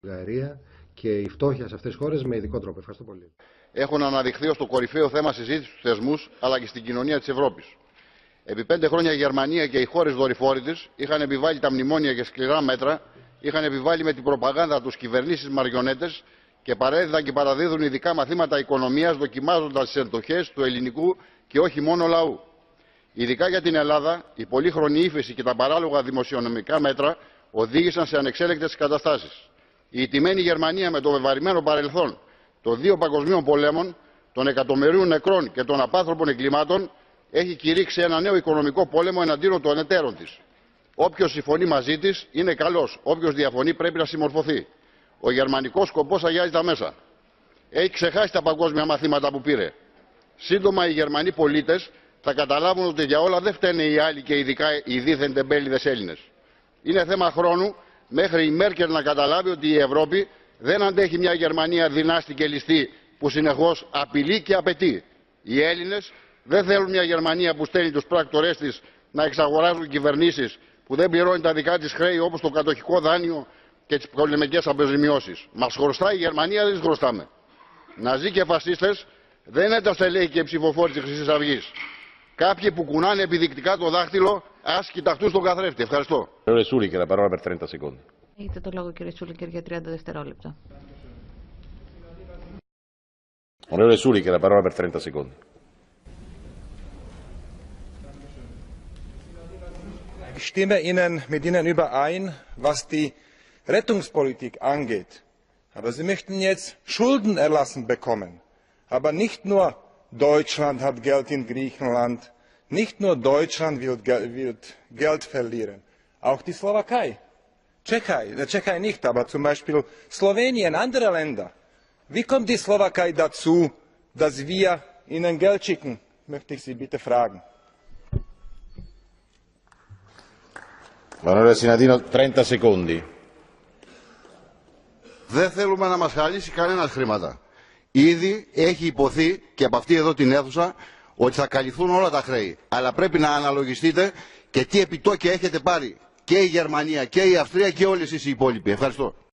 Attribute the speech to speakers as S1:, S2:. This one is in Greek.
S1: Βουλγαρία και η φτώχεια σε αυτές τις χώρες με ειδικό τρόπο. Ευχαριστώ πολύ.
S2: Έχουν αναδειχθεί ως το κορυφαίο θέμα συζήτησης στους θεσμούς αλλά και στην κοινωνία της Ευρώπης. Επί 5 χρόνια η Γερμανία και οι χώρες δορυφόροι της είχαν επιβάλει τα μνημόνια και σκληρά μέτρα, είχαν επιβάλει με την προπαγάνδα τους κυβερνήσεις μαριονέτες και παρέδιδαν και παραδίδουν ειδικά μαθήματα οικονομίας δοκιμάζοντας τις εντοχές του ελληνικού και όχι μόνο λαού. Ειδικά για την Ελλάδα, η πολύχρονη ύφεση και τα παράλογα δημοσιονομικά μέτρα οδήγησαν σε ανεξέλεγκτες καταστάσεις. Η ηττημένη Γερμανία με το βεβαρημένο παρελθόν των 2 παγκοσμίων πολέμων, των εκατομμυρίων νεκρών και των απάνθρωπων εγκλημάτων έχει κηρύξει ένα νέο οικονομικό πόλεμο εναντίον των εταίρων της. Όποιος συμφωνεί μαζί της είναι καλός, όποιος διαφωνεί πρέπει να συμμορφωθεί. Ο γερμανικός σκοπός αγιάζει τα μέσα. Έχει ξεχάσει τα παγκόσμια μαθήματα που πήρε. Σύντομα οι Γερμανοί πολίτες θα καταλάβουν ότι για όλα δεν φταίνε οι άλλοι και ειδικά οι δίθεν τεμπέληδες Έλληνες. Είναι θέμα χρόνου μέχρι η Μέρκελ να καταλάβει ότι η Ευρώπη δεν αντέχει μια Γερμανία δυνάστη και ληστή που συνεχώς απειλεί και απαιτεί. Οι Έλληνες δεν θέλουν μια Γερμανία που στέλνει τους πράκτορές της να εξαγοράζουν κυβερνήσεις που δεν πληρώνει τα δικά της χρέη όπως το κατοχικό δάνειο και τις πολεμικές αποζημιώσεις. Μας χρωστάει η Γερμανία, δεν τις χρωστάμε. Ναζί και φασίστες δεν είναι τα στελέχη και οι ψηφοφόροι της Χρυσής Αυγής. Κάποιοι που κουνάνε επιδεικτικά το δάχτυλο, ας κοιταχτούν στον καθρέφτη. Ευχαριστώ.
S3: Έχετε το λόγο, κύριε Σούλικερ, για 30 δευτερόλεπτα.
S4: Ich stimme mit Ihnen überein, was die Rettungspolitik angeht. Aber Sie möchten jetzt Schulden erlassen bekommen. Aber nicht nur Deutschland hat Geld in Griechenland, nicht nur Deutschland wird Geld verlieren, auch die Slowakei. Tschechei nicht, aber zum Beispiel Slowenien, andere Länder. Wie kommt die Slowakei dazu, dass wir ihnen Geld schicken? Möchte ich Sie bitte fragen.
S2: Onorevole Sinadino, 30 secondi. Δεν θέλουμε να μας χαλίσει κανένας χρήματα. Ήδη έχει υποθεί και από αυτή εδώ την αίθουσα ότι θα καλυφθούν όλα τα χρέη. Αλλά πρέπει να αναλογιστείτε και τι επιτόκια έχετε πάρει και η Γερμανία και η Αυστρία και όλοι εσείς οι υπόλοιποι. Ευχαριστώ.